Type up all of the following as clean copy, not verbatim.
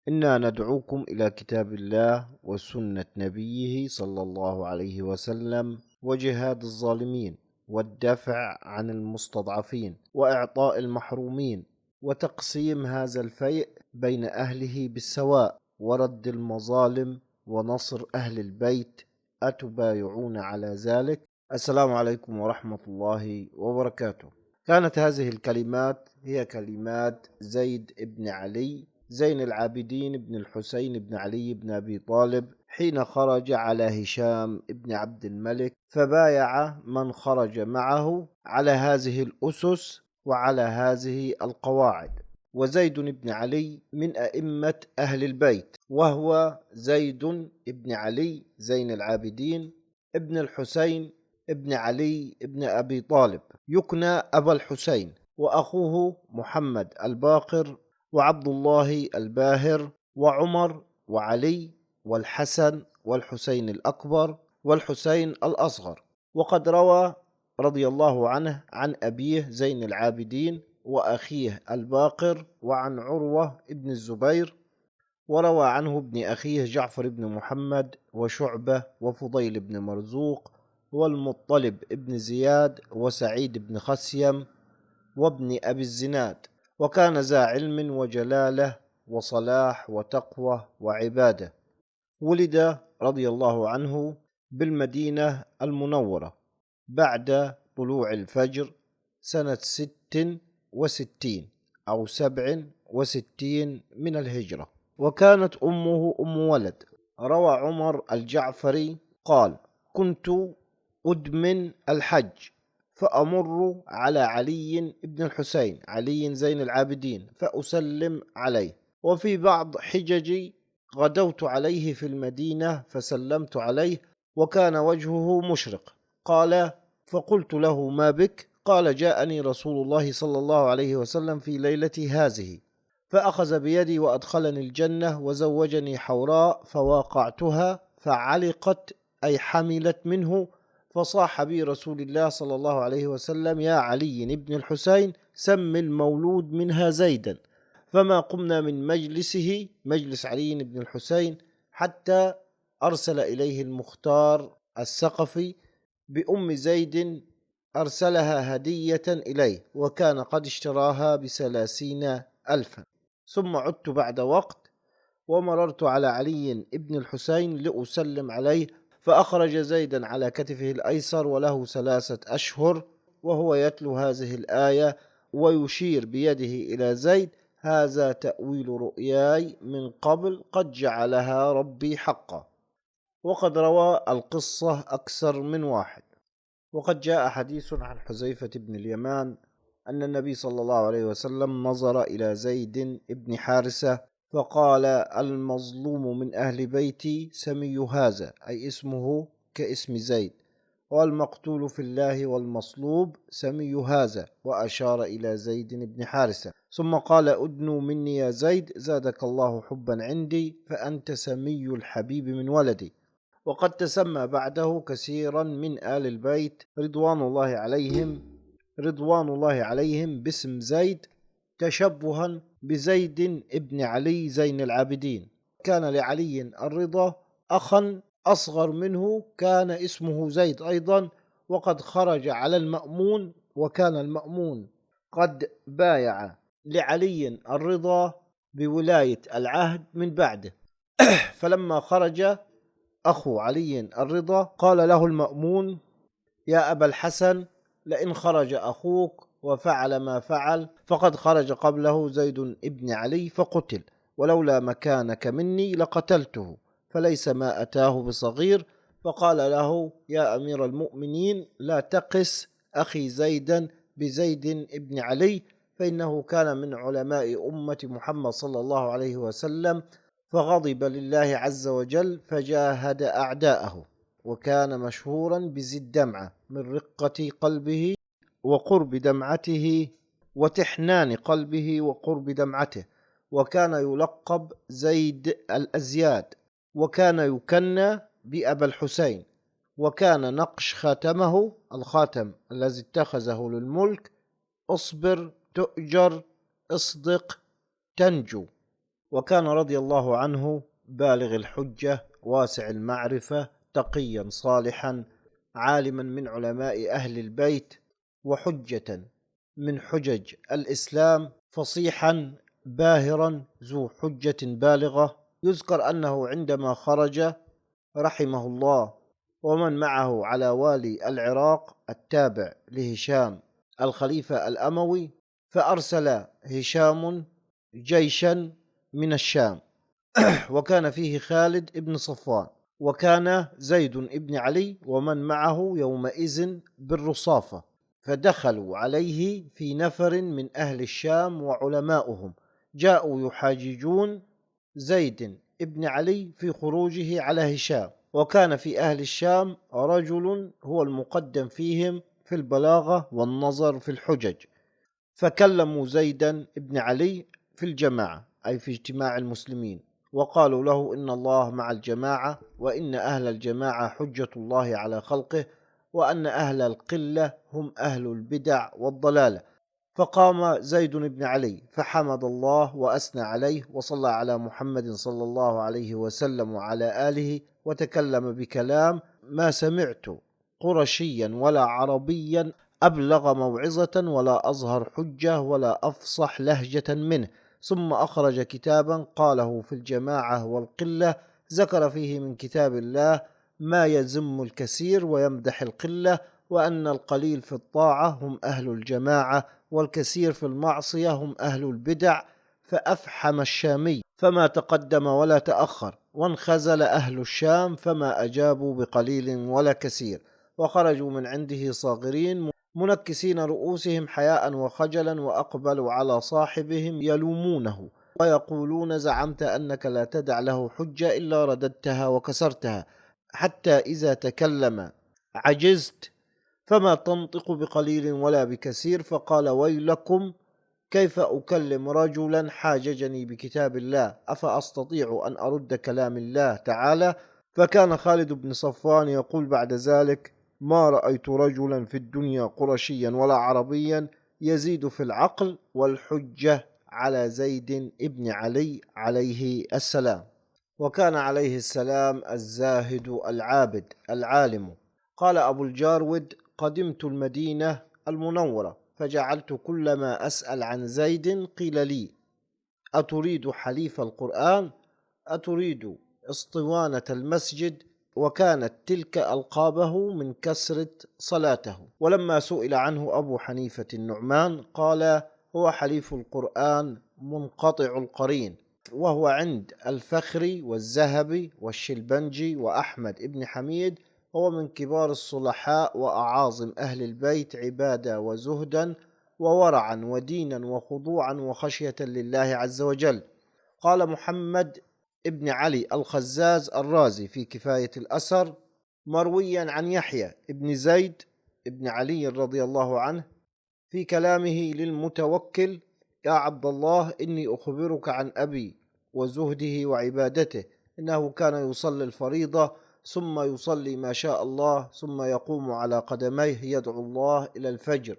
إنا ندعوكم إلى كتاب الله وسنة نبيه صلى الله عليه وسلم وجهاد الظالمين والدفع عن المستضعفين وإعطاء المحرومين وتقسيم هذا الفيء بين أهله بالسواء ورد المظالم ونصر أهل البيت. أتبايعون على ذلك؟ السلام عليكم ورحمة الله وبركاته. كانت هذه الكلمات هي كلمات زيد بن علي زين العابدين بن الحسين بن علي بن أبي طالب حين خرج على هشام بن عبد الملك، فبايع من خرج معه على هذه الأسس وعلى هذه القواعد. وزيد بن علي من أئمة أهل البيت، وهو زيد بن علي زين العابدين ابن الحسين ابن علي ابن أبي طالب، يكنى أبا الحسين، وأخوه محمد الباقر وعبد الله الباهر وعمر وعلي والحسن والحسين الأكبر والحسين الأصغر. وقد روى رضي الله عنه عن أبيه زين العابدين وأخيه الباقر وعن عروة ابن الزبير، وروى عنه ابن أخيه جعفر بن محمد وشعبة وفضيل بن مرزوق والمطلب ابن زياد وسعيد بن خسيم وابن أبي الزناد. وكان ذا علم وجلالة وصلاح وتقوى وعبادة. ولد رضي الله عنه بالمدينة المنورة بعد طلوع الفجر سنة 66 أو 67 من الهجرة، وكانت أمه أم ولد. روى عمر الجعفري قال: كنت أدمن الحج فأمر على علي بن الحسين علي زين العابدين فأسلم عليه، وفي بعض حججي غدوت عليه في المدينة فسلمت عليه وكان وجهه مشرق. قال: فقلت له: ما بك؟ قال: جاءني رسول الله صلى الله عليه وسلم في ليلتي هذه فأخذ بيدي وأدخلني الجنة وزوجني حوراء فواقعتها فعلقت أي حملت منه، فصاح بي رسول الله صلى الله عليه وسلم: يا علي بن الحسين سم المولود منها زيدا. فما قمنا من مجلسه مجلس علي بن الحسين حتى أرسل إليه المختار الثقفي بأم زيد، أرسلها هدية إليه وكان قد اشتراها ب30,000. ثم عدت بعد وقت ومررت على علي بن الحسين لأسلم عليه، فأخرج زيدا على كتفه الأيسر وله 3 أشهر وهو يتلو هذه الآية ويشير بيده إلى زيد: هذا تأويل رؤياي من قبل قد جعلها ربي حقا. وقد روى القصة أكثر من واحد. وقد جاء حديث عن حذيفة بن اليمان أن النبي صلى الله عليه وسلم نظر إلى زيد بن حارثة فقال: المظلوم من أهل بيتي سمي هذا، أي اسمه كاسم زيد، والمقتول في الله والمصلوب سمي هذا، وأشار إلى زيد بن حارثة. ثم قال: أدنوا مني يا زيد زادك الله حبا عندي، فأنت سمي الحبيب من ولدي. وقد تسمى بعده كثيرا من آل البيت رضوان الله عليهم باسم زيد تشبها بزيد ابن علي زين العابدين. كان لعلي الرضا أخا أصغر منه كان اسمه زيد أيضا، وقد خرج على المأمون، وكان المأمون قد بايع لعلي الرضا بولاية العهد من بعده. فلما خرج أخو علي الرضا قال له المأمون: يا أبا الحسن، لئن خرج أخوك وفعل ما فعل فقد خرج قبله زيد ابن علي فقتل، ولولا مكانك مني لقتلته، فليس ما أتاه بصغير. فقال له: يا أمير المؤمنين، لا تقس أخي زيدا بزيد ابن علي، فإنه كان من علماء أمة محمد صلى الله عليه وسلم، فغضب لله عز وجل فجاهد أعداءه، وكان مشهورا بذي الدمعة من رقة قلبه وقرب دمعته وتحنان قلبه وقرب دمعته، وكان يلقب زيد الأزياد، وكان يكنى بأبا الحسين، وكان نقش خاتمه الخاتم الذي اتخذه للملك: اصبر تؤجر، اصدق تنجو. وكان رضي الله عنه بالغ الحجة واسع المعرفة تقيا صالحا عالما من علماء أهل البيت وحجة من حجج الإسلام فصيحا باهرا ذو حجة بالغة. يذكر أنه عندما خرج رحمه الله ومن معه على والي العراق التابع لهشام الخليفة الأموي، فأرسل هشام جيشا من الشام وكان فيه خالد بن صفوان، وكان زيد بن علي ومن معه يومئذ بالرصافة، فدخلوا عليه في نفر من أهل الشام وعلماؤهم جاءوا يحاججون زيد بن علي في خروجه على هشام. وكان في أهل الشام رجل هو المقدم فيهم في البلاغة والنظر في الحجج، فكلموا زيدا بن علي في الجماعة أي في اجتماع المسلمين، وقالوا له إن الله مع الجماعة، وإن أهل الجماعة حجة الله على خلقه، وأن أهل القلة هم أهل البدع والضلالة. فقام زيد بن علي فحمد الله وأثنى عليه وصلى على محمد صلى الله عليه وسلم وعلى آله، وتكلم بكلام ما سمعت قرشيا ولا عربيا أبلغ موعظة ولا أظهر حجة ولا أفصح لهجة منه. ثم أخرج كتابا قاله في الجماعة والقلة، ذكر فيه من كتاب الله ما يذم الكثير ويمدح القلة، وأن القليل في الطاعة هم أهل الجماعة والكثير في المعصية هم أهل البدع. فأفحم الشامي فما تقدم ولا تأخر، وانخزل أهل الشام فما أجابوا بقليل ولا كثير، وخرجوا من عنده صاغرين منكسين رؤوسهم حياء وخجلا، وأقبلوا على صاحبهم يلومونه ويقولون زعمت أنك لا تدع له حجة إلا رددتها وكسرتها، حتى إذا تكلم عجزت فما تنطق بقليل ولا بكثير. فقال ويلكم كيف أكلم رجلا حاججني بكتاب الله، أفأستطيع أن أرد كلام الله تعالى؟ فكان خالد بن صفوان يقول بعد ذلك ما رأيت رجلا في الدنيا قرشيا ولا عربيا يزيد في العقل والحجة على زيد بن علي عليه السلام. وكان عليه السلام الزاهد العابد العالم. قال أبو الجارود قدمت المدينة المنورة فجعلت كلما أسأل عن زيد قيل لي أتريد حليف القرآن؟ أتريد اسطوانة المسجد؟ وكانت تلك ألقابه من كثرة صلاته. ولما سئل عنه أبو حنيفة النعمان قال هو حليف القرآن منقطع القرين، وهو عند الفخري والذهبي والشلبنجي وأحمد بن حميد، هو من كبار الصلحاء وأعاظم أهل البيت عبادة وزهدا وورعا ودينا وخضوعا وخشية لله عز وجل. قال محمد ابن علي الخزاز الرازي في كفاية الأثر مرويا عن يحيى ابن زيد ابن علي رضي الله عنه في كلامه للمتوكل يا عبد الله إني أخبرك عن أبي وزهده وعبادته، إنه كان يصلي الفريضة ثم يصلي ما شاء الله ثم يقوم على قدميه يدعو الله إلى الفجر،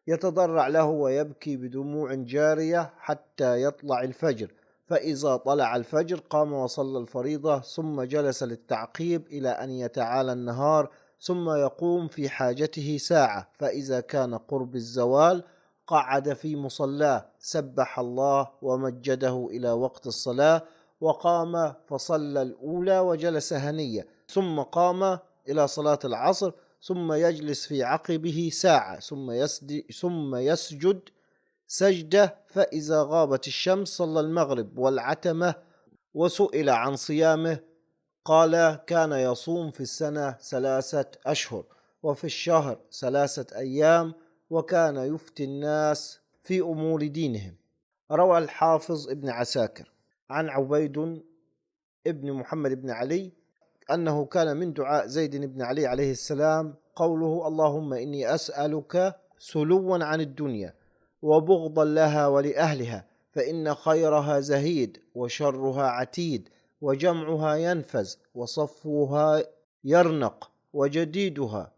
يتضرع له ويبكي بدموع جارية حتى يطلع الفجر، فإذا طلع الفجر قام وصلى الفريضة ثم جلس للتعقيب إلى أن يتعالى النهار، ثم يقوم في حاجته ساعة، فإذا كان قرب الزوال قعد في مصلاه سبح الله ومجده إلى وقت الصلاة، وقام فصلى الأولى وجلس هنية، ثم قام إلى صلاة العصر، ثم يجلس في عقبه ساعة، ثم يسجد سجدة، فإذا غابت الشمس صلى المغرب والعتمة. وسئل عن صيامه قال كان يصوم في السنة 3 أشهر وفي الشهر 3 أيام، وكان يفتي الناس في أمور دينهم. روى الحافظ ابن عساكر عن عبيد ابن محمد بن علي أنه كان من دعاء زيد بن علي عليه السلام قوله اللهم إني أسألك سلوا عن الدنيا وبغضا لها ولأهلها، فإن خيرها زهيد وشرها عتيد وجمعها ينفذ وصفوها يرنق وجديدها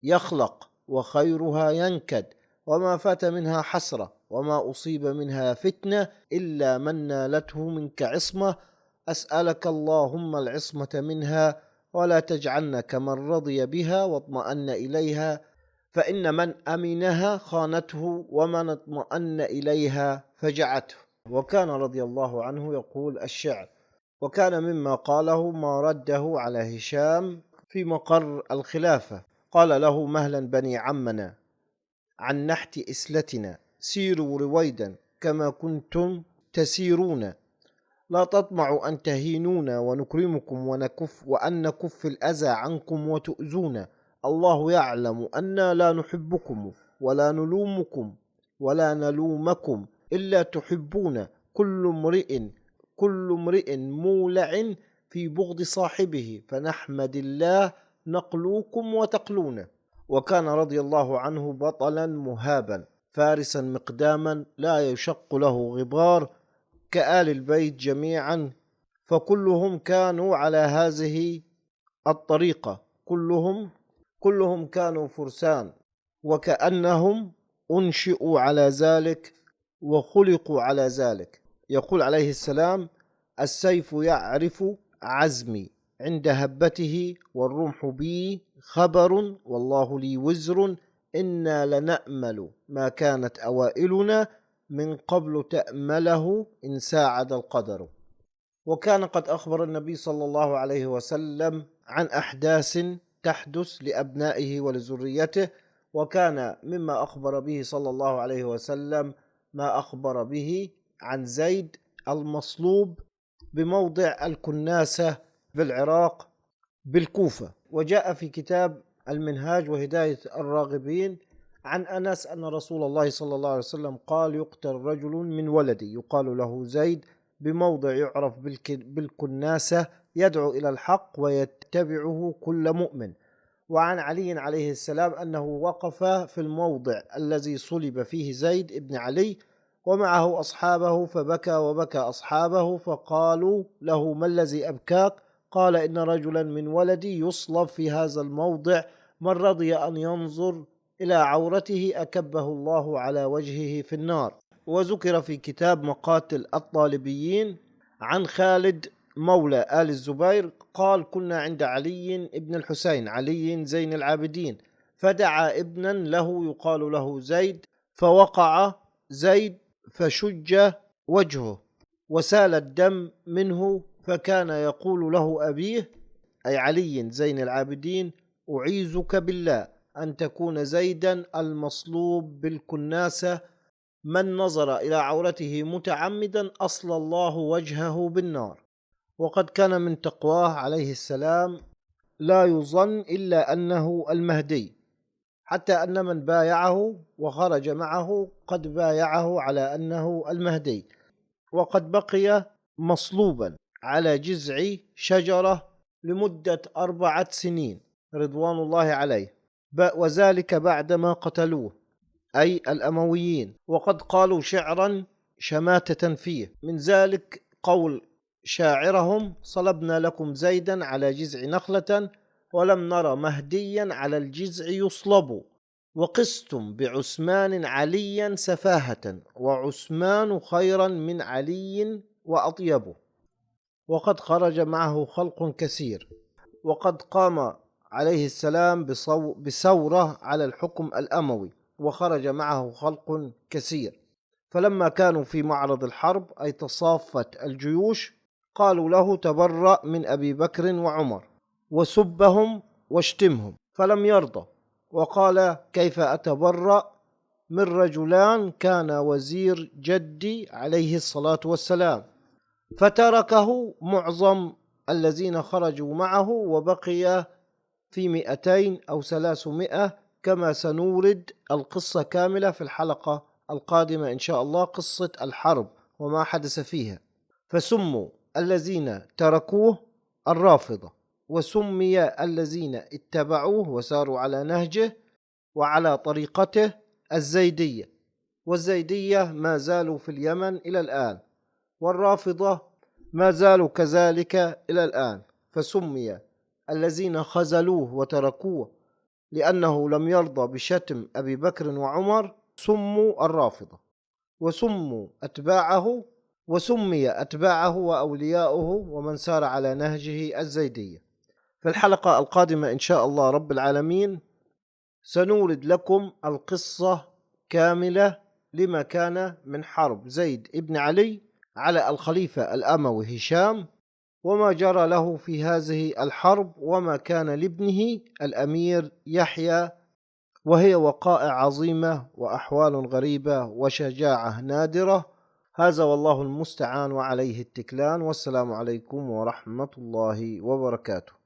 يخلق وخيرها ينكد وما فات منها حسرة وما أصيب منها فتنة إلا من نالته منك عصمة، أسألك اللهم العصمة منها ولا تجعلنا كمن رضي بها واطمأن إليها، فإن من أمنها خانته ومن اطمأن إليها فجعته. وكان رضي الله عنه يقول الشعر، وكان مما قاله ما رده على هشام في مقر الخلافة، قال له مهلا بني عمنا عن نحت إسلتنا، سيروا رويدا كما كنتم تسيرون، لا تطمعوا أن تهينونا ونكرمكم وأن نكف الأذى عنكم وتؤذونا، الله يعلم أننا لا نحبكم ولا نلومكم ولا نلومكم إلا تحبون، كل امرئ مولع في بغض صاحبه، فنحمد الله نقلوكم وتقلون. وكان رضي الله عنه بطلا مهابا فارسا مقداما لا يشق له غبار كآل البيت جميعا، فكلهم كانوا على هذه الطريقة، كلهم كانوا فرسان، وكأنهم أنشئوا على ذلك وخلقوا على ذلك. يقول عليه السلام: السيف يعرف عزمي عند هبته، والرمح بي خبر، والله لي وزر، إنا لنأمل ما كانت أوائلنا، من قبل تأمله إن ساعد القدر. وكان قد أخبر النبي صلى الله عليه وسلم عن أحداث تحدث لأبنائه ولذريته، وكان مما أخبر به صلى الله عليه وسلم ما أخبر به عن زيد المصلوب بموضع الكناسة بالعراق بالكوفة. وجاء في كتاب المنهاج وهداية الراغبين عن أنس أن رسول الله صلى الله عليه وسلم قال: يقتل رجل من ولدي يقال له زيد بموضع يعرف بالكناسة، يدعو إلى الحق ويتبعه كل مؤمن. وعن علي عليه السلام أنه وقف في الموضع الذي صلب فيه زيد ابن علي ومعه أصحابه، فبكى وبكى أصحابه، فقالوا له: ما الذي أبكاك؟ قال: إن رجلا من ولدي يصلب في هذا الموضع، من رضي أن ينظر إلى عورته أكبه الله على وجهه في النار. وذكر في كتاب مقاتل الطالبيين عن خالد مولى آل الزبير قال: كنا عند علي ابن الحسين علي زين العابدين، فدعا ابنا له يقال له زيد، فوقع زيد فشج وجهه وسال الدم منه، فكان يقول له أبيه أي علي زين العابدين: أعيذك بالله أن تكون زيدا المصلوب بالكناسة، من نظر إلى عورته متعمدا أصلى الله وجهه بالنار. وقد كان من تقواه عليه السلام لا يظن إلا أنه المهدي، حتى أن من بايعه وخرج معه قد بايعه على أنه المهدي، وقد بقي مصلوبا على جذع شجرة لمدة 4 سنين رضوان الله عليه، وذلك بعدما قتلوه أي الأمويين، وقد قالوا شعرا شماتة فيه، من ذلك قول شاعرهم: صلبنا لكم زيدا على جذع نخلة، ولم نرى مهديا على الجذع يصلب، وقستم بعثمان عليا سفاهة، وعثمان خيرا من علي وأطيب. وقد خرج معه خلق كثير، وقد قام عليه السلام بثورة على الحكم الأموي، وخرج معه خلق كثير، فلما كانوا في معرض الحرب أي تصافت الجيوش قالوا له: تبرأ من أبي بكر وعمر، وسبهم واشتمهم، فلم يرضى، وقال: كيف أتبرأ من رجلان كان وزير جدي عليه الصلاة والسلام؟ فتركه معظم الذين خرجوا معه، وبقي في 200 أو 300، كما سنورد القصة كاملة في الحلقة القادمة إن شاء الله، قصة الحرب وما حدث فيها. فسموا الذين تركوه الرافضة، وسمي الذين اتبعوه وساروا على نهجه وعلى طريقته الزيدية، والزيدية ما زالوا في اليمن إلى الآن، والرافضة ما زالوا كذلك إلى الآن. فسمي الذين خذلوه وتركوه لأنه لم يرضى بشتم أبي بكر وعمر سموا الرافضة. وسمي أتباعه وأولياؤه ومن سار على نهجه الزيدية. في الحلقة القادمة إن شاء الله رب العالمين سنورد لكم القصة كاملة لما كان من حرب زيد ابن علي على الخليفة الأموي هشام، وما جرى له في هذه الحرب، وما كان لابنه الأمير يحيى، وهي وقائع عظيمة وأحوال غريبة وشجاعة نادرة. هذا والله المستعان وعليه التكلان، والسلام عليكم ورحمة الله وبركاته.